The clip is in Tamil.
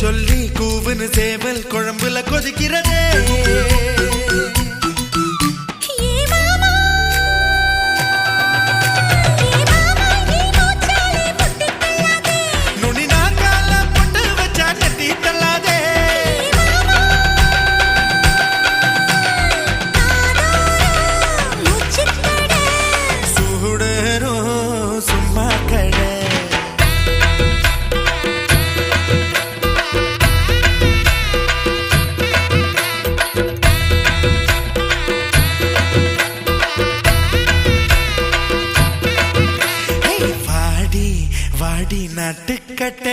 சொல்லி கூவுன்னு சேவல் குழம்புல கொதிக்கிறதே நுனி நாக்கால பொட்டு வச்சா நெத்தி தள்ளாதே சுடரோ சும்மா கடை வாடி நாட்டுக்கட்ட